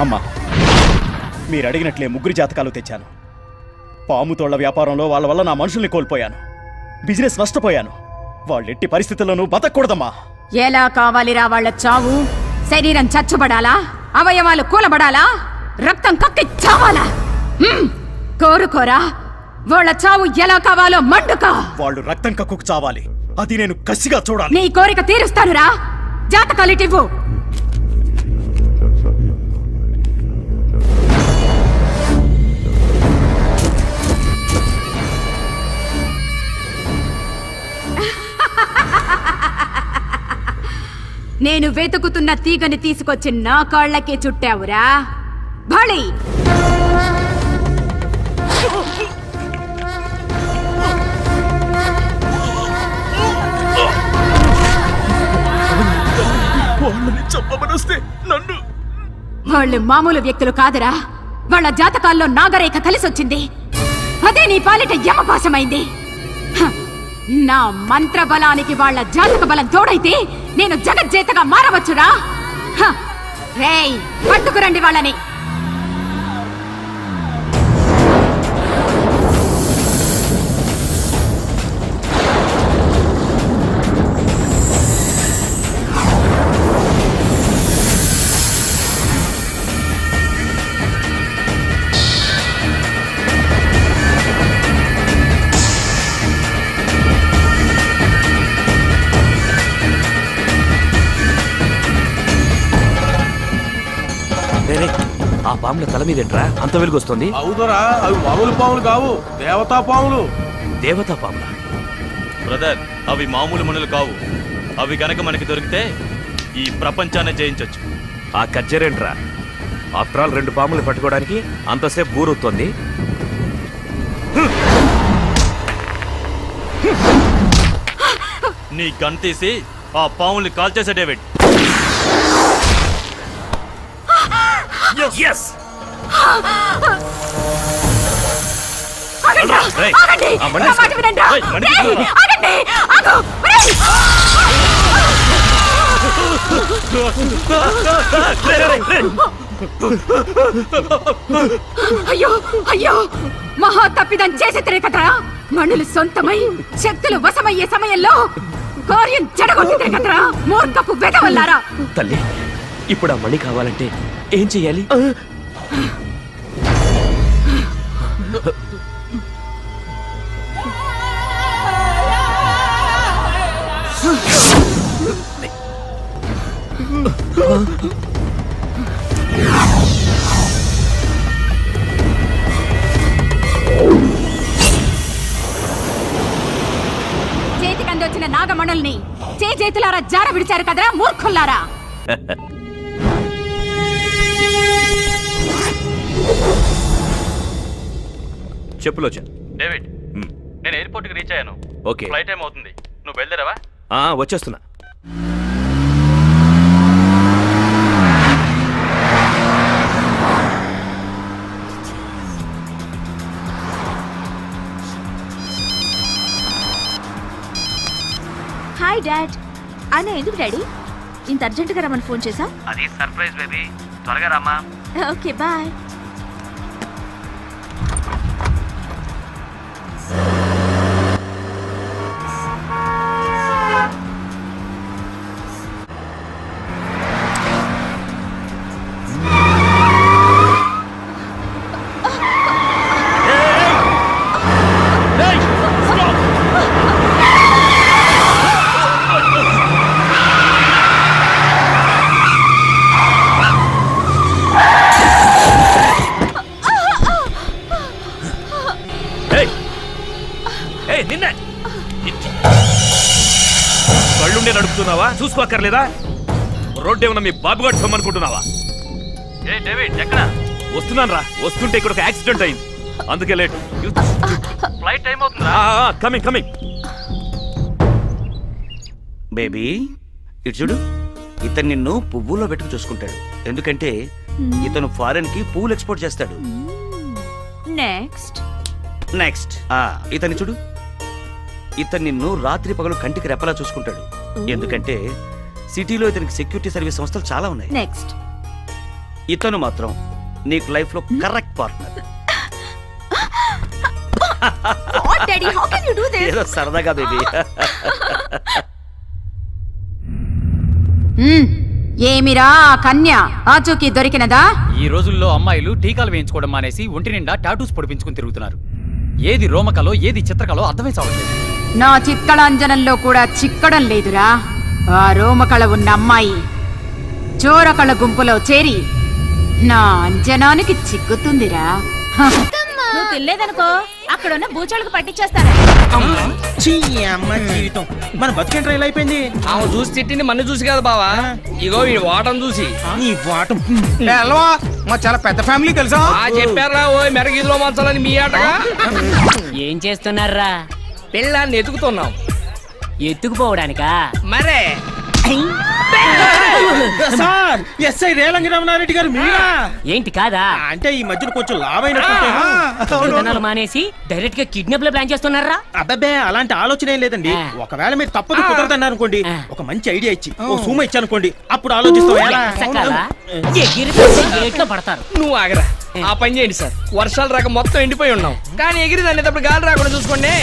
అమ్మా, మీరు అడిగినట్లే ముగ్గురి జాతకాలు తెచ్చాను. పాముతోళ్ల వ్యాపారంలో వాళ్ళ వల్ల నా మనుషుల్ని కోల్పోయాను, బిజినెస్ నష్టపోయాను. వాళ్ళెట్టి పరిస్థితుల్లోనూ బతకూడదమ్మా. ఎలా కావాలిరా వాళ్ళ చావు? శరీరం చచ్చుబడాలా? అవయవాలు కూలబడాలా? రక్తం కక్కి చావాలా? కోరుకోరా, వాళ్ళ చావు ఎలా కావాలో మండుకా. వాళ్ళు రక్తం కక్కుకు చావాలి, అది నేను కసిగా చూడాలి. నీ కోరిక తీరుస్తానురా. జాతకాలిటివ్వు. నేను వెతుకుతున్న తీగని తీసుకొచ్చి నా కాళ్ళకే చుట్టావురా భళి. వాళ్ళు మామూలు వ్యక్తులు కాదురా. వాళ్ళ జాతకాల్లో నాగరేఖ కలిసొచ్చింది. అదే నీ పాలిట యమపాశమైంది. నా మంత్ర బలానికి వాళ్ళ జాతక బలం తోడైతే నేను జగజ్జేతగా మారవచ్చురా. రేయ్, పట్టుకురండి వాళ్ళని. ఆ పాముల తల మీదేంట్రా అంత వెలుగొస్తుంది? అవుదరా, అవి మామూలు పాములు కావు, దేవతా పాములు. దేవతా పాముల? బ్రదర్, అవి మామూలు మనులు కావు. అవి గనక మనకి దొరికితే ఈ ప్రపంచాన్ని జయించొచ్చు. ఆ కజ్జరేంట్రా? ఆఫ్టర్ ఆల్ 2 పాములు పట్టుకోవడానికి అంతసేపు బూరొస్తుంది. నీ గన్ తీసి ఆ పాముల్ని కాల్చేసే డేవిడ్. Yes! అయ్యో అయ్యో, మహా తప్పిదం చేసేతరే కదరా. మనులు సొంతమై శక్తులు వశమయ్యే సమయంలో కార్యం చెడగొట్టితే కదరా. మూర్ఖపు వెధవల్లారా. తల్లి, ఇప్పుడు ఆ మణి కావాలంటే ఏం చెయ్యాలి? చేతికందొచ్చిన నాగమణుల్ని చేతులారా జార విడిచారు కదరా మూర్ఖుల్లారా. చెప్పులోచా. డేవిడ్, నేను ఎయిర్పోర్ట్కి రీచ్ అయ్యాను. ఓకే, ఫ్లైట్ టైం అవుతుంది. నువ్వు బయలుదేరావా? వచ్చేస్తున్నా. Hi dad. అన్న ఎందుకు డాడీ ఇంత అర్జెంటుగా రమ్మని ఫోన్ చేసా? అది సర్ప్రైజ్ బేబీ, త్వరగా రామ్మా. Okay bye. కళ్ళుండే నడుపుతున్నావా? చూసుకోక్కర్లేదా? రోడ్డు ఏమన్నా మీ బాబుగాడు సొమ్మనుకుంటున్నావా? ఏ డేవిడ్, ఎక్కడ? వస్తున్నాను రా. వస్తుంటే ఇక్కడ ఒక యాక్సిడెంట్ అయింది, అందుకే లేట్. ఫ్లైట్ టైం అవుతుందా? Coming coming. బేబీ, ఇటు చూడు. ఇతను నిన్ను పువ్వుల్లో పెట్టుకు చూసుకుంటాడు. ఎందుకంటే ఇతను ఫారెన్ కి పువ్వులు ఎక్స్పోర్ట్ చేస్తాడు. నెక్స్ట్ నెక్స్ట్ ఇతన్ని చూడు. ఇతను నిన్ను రాత్రి పగలు కంటికి రెప్పలా చూసుకుంటాడు. ఎందుకంటే సిటీలో ఇతనికి సెక్యూరిటీ సర్వీస్ సంస్థలు చాలా ఉన్నాయి. నెక్స్ట్ ఇతను మాత్రం నీకు లైఫ్ లో కరెక్ట్ పార్ట్నర్. ఏదో సరదాగా బేబీ. ఏమిరా కన్య ఆచూకీ దొరికినదా? ఈ రోజుల్లో అమ్మాయిలు టీకాలు వేయించుకోవడం మానేసి ఒంటి నిండా టాటూస్ పొడిపించుకుని తిరుగుతున్నారు. ఏది రోమకలో ఏది చిత్రకలో అర్థమై చావట్లేదు. నా చిత్కళాంజనంలో కూడా చిక్కడం లేదురా. ఆ రోమకళ ఉన్న అమ్మాయి చోరకళ గుంపులో చేరి నా అంజనానికి చిక్కుతుందిరా. నువ్వు తినలేదనుకో అక్కడున్న బూచోళ్ళకు పట్టించేస్తాను. అమ్మ జీవితం మన బతుకేంట్రా ఇలా అయిపోయింది. ఆమె చూసి తిట్టింది మన చూసి కదా బావా, ఇగో ఈ వాటం చూసి. నీ వాటం మా చాలా పెద్ద ఫ్యామిలీ తెలుసా? చెప్పారా ఓ మెరగిదిలో మంచాలని మీ ఆటగా. ఏం చేస్తున్నారా? పిల్లాన్ని ఎతుకుతున్నాం. ఎత్తుకుపోవడానికా? మరే సార్ ఎస్ఐ రేలంగి రమణారెడ్డి గారు మీరా? ఏంటి కాదా? అంటే ఈ మధ్యన కొంచెం లావైనట్టు మానేసి డైరెక్ట్ గా కిడ్నాప్ లో ప్లాన్ చేస్తున్నారా? అబ్బాబే అలాంటి ఆలోచన ఏం లేదండి. ఒకవేళ మీరు తప్పదు కుదరదన్నారు అనుకోండి, ఒక మంచి ఐడియా ఇచ్చి ఓ సూమ ఇచ్చానుకోండి, అప్పుడు ఆలోచిస్తాం. పడతారు. నువ్వు ఆగరా, ఆ పని చేయండి సార్. వర్షాలు రాక మొత్తం ఎండిపోయి ఉన్నాం, కానీ ఎగిరి దాన్ని గాలి రాకుండా చూసుకోండి.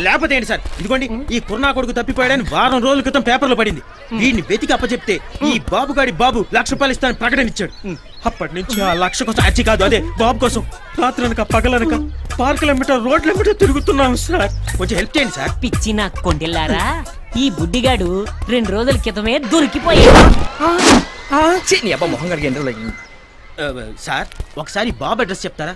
లేకపోతే ఏంటి సార్, ఇదిగోండి ఈ కుర్నా కొడుకు తప్పిపోయాడని వారం రోజుల క్రితం పేపర్లో పడింది. వీడిని వెతికి అప్పచెప్తే ఈ బాబుగాడి బాబు ₹1,00,000 ఇస్తానని ప్రకటన ఇచ్చాడు. అప్పటి నుంచి ఆ 1,00,000 కోసం అచ్చి కాదు, అదే బాబు కోసం రాత్రనక పగలనక పార్కులెంబట రోడ్లెంబట తిరుగుతున్నాం సార్. కొంచెం హెల్ప్ చేయండి సార్. పిచ్చి నా కొండెల్లారా, ఈ బుడ్డిగాడు 2 రోజుల క్రితమే దొరికిపోయాడు. మొహం కడిగి సార్ ఒకసారి బాబు అడ్రస్ చెప్తారా?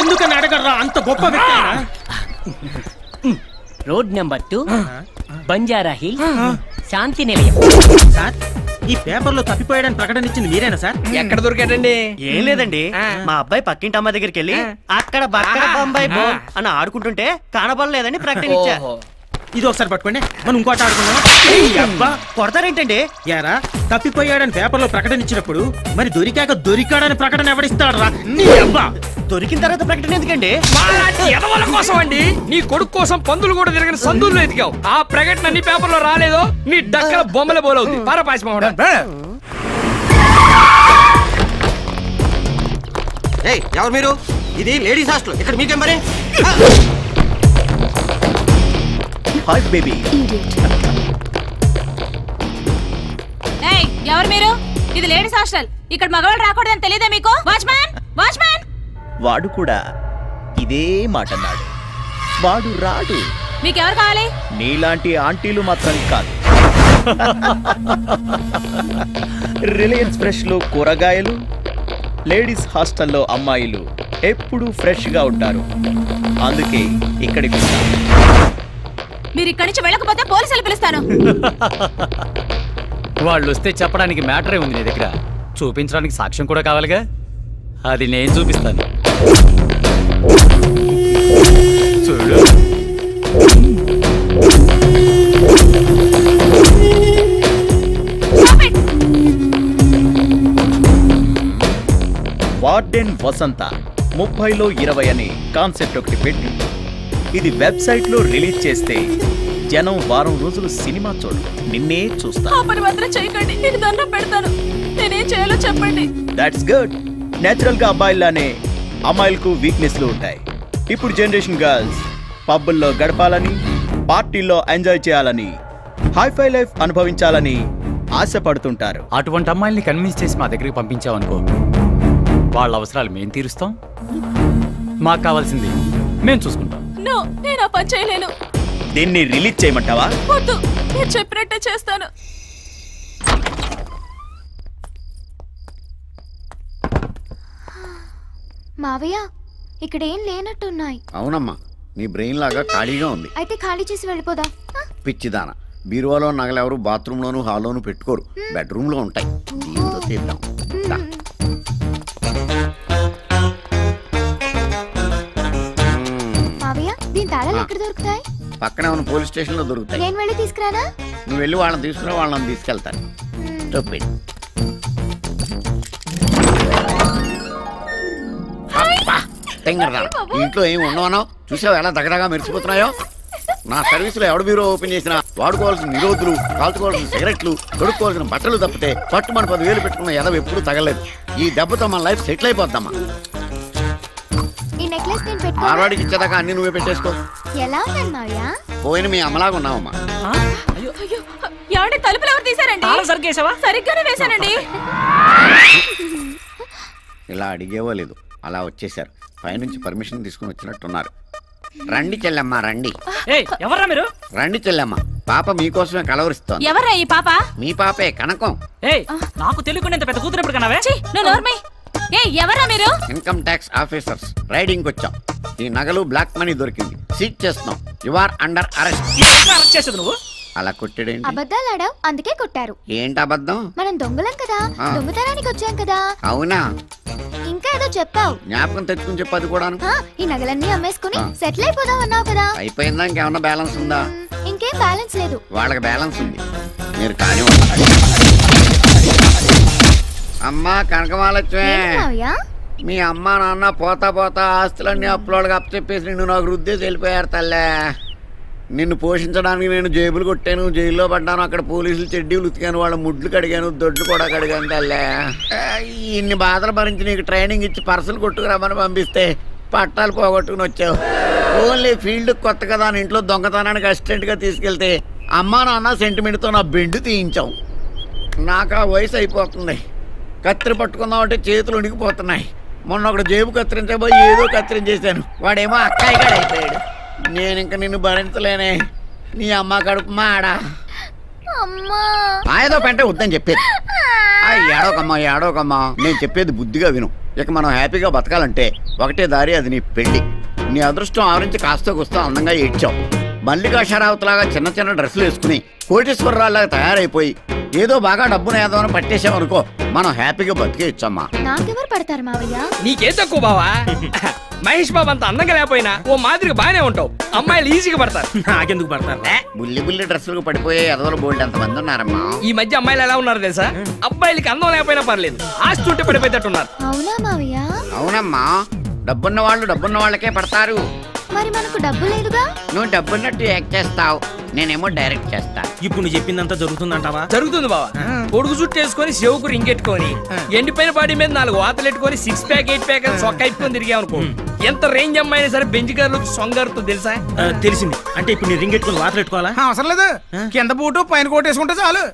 ఎందుకని అడగరా, అంత గొప్ప వ్యక్తి. రోడ్ నెంబర్ 2 బంజారా హిల్ శాంతి నిలయం. సార్ ఈ పేపర్ లో తప్పిపోయాడని ప్రకటన ఇచ్చింది మీరేనా సార్? ఎక్కడ దొరికాడండి? ఏం లేదండి, మా అబ్బాయి పక్కింటి అమ్మాయి దగ్గరికి వెళ్ళి అక్కడ బక్కడ బొంబాయి బో అని ఆడుకుంటుంటే కనబడలేదని ప్రకటన ఇచ్చా. ఇది ఒకసారి పట్టుకోండి, మనం ఇంకోటి ఆడుకుందాం. కొడతారేంటండి? యారా తప్పిపోయాడని పేపర్ లో ప్రకటన ఇచ్చినప్పుడు మరి దొరికాడని ప్రకటన ఎవడిస్తాడరా? దొరికిన తర్వాత ప్రకటన ఎందుకండి? ఎదవల కోసం అండి. నీ కొడుకు కోసం పందులు కూడా తిరగని సందుల్లో ఎతికావు. ఆ ప్రకటన నీ పేపర్ లో రాలేదో నీ డక్కల బొమ్మల బోలవుతుంది. పారపాయసం. ఎవరు మీరు? ఇది లేడీస్ హాస్టల్, ఇక్కడ మీకేం మరి? Hi baby. ఎవరు మీరు? ఇది లేడీస్ హాస్టల్, ఇక్కడ మగవాళ్ళు రాకూడదని తెలియదా మీకు? Watchman, watchman. వాడు కూడా ఇదే మాట అన్నాడు. వాడు రాడు. మీకెవరు కావాలి? నీలాంటి ఆంటీలు మాత్రం కాదు. రిలయన్స్ ఫ్రెష్ లో కూరగాయలు, లేడీస్ హాస్టల్లో అమ్మాయిలు ఎప్పుడూ ఫ్రెష్ గా ఉంటారు. అందుకే ఇక్కడికి మీరు ఇక్కడి నుంచి వెళ్ళకపోతే పోలీసులు పిలుస్తాను. వాళ్ళు వస్తే చెప్పడానికి మ్యాటరే ఉంది నీ దగ్గర, చూపించడానికి సాక్ష్యం కూడా కావాలిగా. అది నేను చూపిస్తాను. చూడు. వార్డెన్ వసంత 30లో 20 అని కాన్సెప్ట్ ఒకటి పెట్టి ఇది వెబ్సైట్ లో రిలీజ్ చేస్తే జనం వారం రోజులు సినిమా చూడరు, నిన్నే చూస్తారు. నేనేం చేయాలో చెప్పండి. That's good. నేచురల్ గా అబ్బాయిలానే అమ్మాయిలకు వీక్నెస్లు ఉంటాయి. ఇప్పుడు జనరేషన్ గర్ల్స్ పబ్బుల్లో గడపాలని, పార్టీల్లో ఎంజాయ్ చేయాలని, హైఫై లైఫ్ అనుభవించాలని ఆశపడుతుంటారు. అటువంటి అమ్మాయిల్ని కన్విన్స్ చేసి మా దగ్గరికి పంపించావనుకో, వాళ్ళ అవసరాలు మేము తీరుస్తాం, మాకు కావాల్సింది మేము చూసుకుంటాం. నేను ఆ పని చేయలేను. దీన్ని రిలీజ్ చేయమంటావా? వద్దు, నేను చెప్పినట్టే చేస్తాను. మావయ్య, ఇక్కడ ఏం లేనట్టున్నాయి. అవునమ్మా, నీ బ్రెయిన్ లాగా ఖాళీగా ఉంది. అయితే ఖాళీ చేసి వెళ్ళిపోదా? పిచ్చిదాన, బీరువాలో నగలెవరు బాత్రూంలోను హాల్లోను పెట్టుకోరు, బెడ్రూమ్ లో ఉంటాయి. దీంతో తీద్దాం. మావయ్య, దీని తాళాలు ఎక్కడ దొరుకుతాయి? పక్కనే ఉన్న పోలీస్ స్టేషన్ లో దొరుకుతాయి. నేను వెళ్ళి తీసుకురానా? నువ్వు వెళ్ళి వాళ్ళని తీసుకురా, వాళ్ళని తీసుకెళ్తాను. చెప్పండి. ఇంట్లో ఏమి ఉండవనో చూసావు, ఎలా దగదగా మెరిసిపోతున్నాయో. నా సర్వీసులో ఎవడ బ్యూరో ఓపెన్ చేసినా వాడుకోవాల్సిన నిరోధులు, కాల్చుకోవాల్సిన సిగరెట్లు, కొడుకోవాల్సిన బట్టలు తప్పితే పట్టుమని 10,000 పెట్టుకున్న ఎదవ ఎప్పుడు తగలేదు. ఈ దెబ్బతో మన లైఫ్ సెటిల్ అయిపోద్దమ్మా. ఈ నెక్లెస్ నేను పెట్టుకో. ఆడవాడికి ఇచ్చేదాకా అన్ని నువ్వే పెట్టేసుకో. ఎలా ఉన్నాను మావయ్య? పోయిన మీ అమ్మలాగా ఉన్నావమ్మా. ఎవరి తలుపులు ఎవరు తీసారండి? సరిగ్గా సరిగ్గానే వేశానండి. ఇలా అడిగేవో లేదు, అలా వచ్చేసారు. పైనుంచి పర్మిషన్ తీసుకుని వచ్చినట్టున్నారు. రండి చెల్లెమ్మ రండి. ఎవరా మీరు? రండి చెల్లెమ్మ, పాప మీకోసమే కలవరిస్తోంది. ఎవరా ఈ పాప? మీ పాపే కనకం. నాకు తెలియకుండా ఇంత పెద్ద కూతురు ఎప్పుడు కన్నావే? ఎవరా మీరు? ఇన్కమ్ ట్యాక్స్ ఆఫీసర్స్ రైడింగ్ వచ్చాం. ఈ నగలు బ్లాక్ మనీ దొరికింది, సీజ్ చేస్తున్నాం. You are under arrest. చేసేది నువ్వు అలా కొట్టాడేంటి? అబద్ధాలు ఆడావు, అందుకే కొట్టారు. ఏంటి అబద్ధం? మనం దొంగలం కదా, దొంగతనానికి వచ్చాం కదా. అవునా? ఇంకా ఏదో చెప్పావు. జ్ఞాపకం తెచ్చుకుని చెప్పదు కూడాను. ఈ నగలన్నీ అమ్మేసుకుని సెటిల్ అయిపోదాం అన్నావు కదా. అయిపోయిందా? ఇంకేమన్నా బ్యాలెన్స్ ఉందా? ఇంకేం బ్యాలెన్స్ లేదు. వాళ్ళకి బ్యాలెన్స్ ఉంది, మీరు కానీ. అమ్మా కనకమాలక్ష్మి, మీ అమ్మ నాన్న పోతా పోతా ఆస్తులన్నీ అప్పులోళ్ళకి అప్పచెప్పేసి నిన్ను నాకు రుద్దేసి వెళ్ళిపోయారు తల్లే. నిన్ను పోషించడానికి నేను జేబులు కొట్టాను, జైల్లో పడ్డాను. అక్కడ పోలీసులు చెడ్డీలు ఉతికాను, వాళ్ళ ముడ్లు కడిగాను, దొడ్లు కూడా కడిగాను తల్లే. ఇన్ని బాధలు భరించి నీకు ట్రైనింగ్ ఇచ్చి పర్సలు కొట్టుకురామని పంపిస్తే పట్టాలు పోగొట్టుకుని వచ్చావు. ఓన్లీ ఫీల్డ్ కొత్త కదా అని ఇంట్లో దొంగతనానికి అసిస్టెంట్గా తీసుకెళ్తే అమ్మా నాన్న సెంటిమెంట్తో నా బెండు తీయించావు. నాకు ఆ వయసు అయిపోతుంది. కత్తిరి పట్టుకుందామంటే చేతులు ఉనికిపోతున్నాయి. మొన్న ఒకటి జేబు కత్తిరించబోయి ఏదో కత్తిరించేశాను, వాడేమో అక్కాయి కాడ అయిపోయాడు. నేను ఇంక నిన్ను భరించలేనే. నీ అమ్మ కడుపు మాడా ఏదో పెంటే వద్దని చెప్పేది. ఏడోకమ్మా ఏడోకమ్మా, నేను చెప్పేది బుద్ధిగా విను. ఇక మనం హ్యాపీగా బతకాలంటే ఒకటే దారి, అది నీ పెళ్లి. నీ అదృష్టం ఆవరించి కాస్త కూస్తా అందంగా ఏడ్చావు. మల్లికా షరావతిలాగా చిన్న చిన్న డ్రెస్సులు వేసుకుని కోటేశ్వరరావులాగా తయారైపోయి ఏదో బాగా డబ్బును ఏదోని పట్టేసామనుకో, మనం హ్యాపీగా బతికేయచ్చమ్మా. నాకెవరు పడతారు మావయ్య? నీకేం తక్కువ బావా? మహేష్ బాబు అంత అందంగా లేకపోయినా ఓ మాదిరిగా బాగానే ఉంటావు. అమ్మాయిలు ఈజీగా పడతారు. నాకెందుకు పడతారు? బుల్లి బుల్లి డ్రెస్సులకు పడిపోయే ఎదవలు బోల్డ్ ఎంతమంది ఉన్నారమ్మా. ఈ మధ్య అమ్మాయిలు ఎలా ఉన్నారు తెలుసా? అబ్బాయిలకి అందం లేకపోయినా పర్లేదు, ఆస్తి ఉంటే పడిపోయేటట్టున్నారు. అవునా మావయ్య? అవునమ్మా, డబ్బున్న వాళ్ళు డబ్బున్న వాళ్ళకే పడతారు. మరి మనకు డబ్బు లేదుగా. నువ్వు డబ్బున్నట్టు యాక్ట్ చేస్తావు, నేనేమో డైరెక్ట్ చేస్తా. ఇప్పుడు నువ్వు చెప్పిందంతా జరుగుతుందంటావా? జరుగుతుంది బావా. పొడుగు చుట్టూ వేసుకొని చెవుకు రింగెట్టుకొని ఎండిపోయిన బాడీ మీద 4 వాతలు ఎట్టుకొని 6 ప్యాక్ 8 ప్యాక్ అని సొక్క అయిపోయి తిరిగామనుకో, ఎంత రేంజ్ అమ్మాయినా సరే బెంచ్ గారు సొంగారుతో తెలుసా? తెలిసింది. అంటే ఇప్పుడు నీ రింగ్ ఎట్టుకుని వాతలు పెట్టుకోవాలా? అవసరం లేదు, కింద బూటు పైన కోట్ వేసుకుంటే చాలు.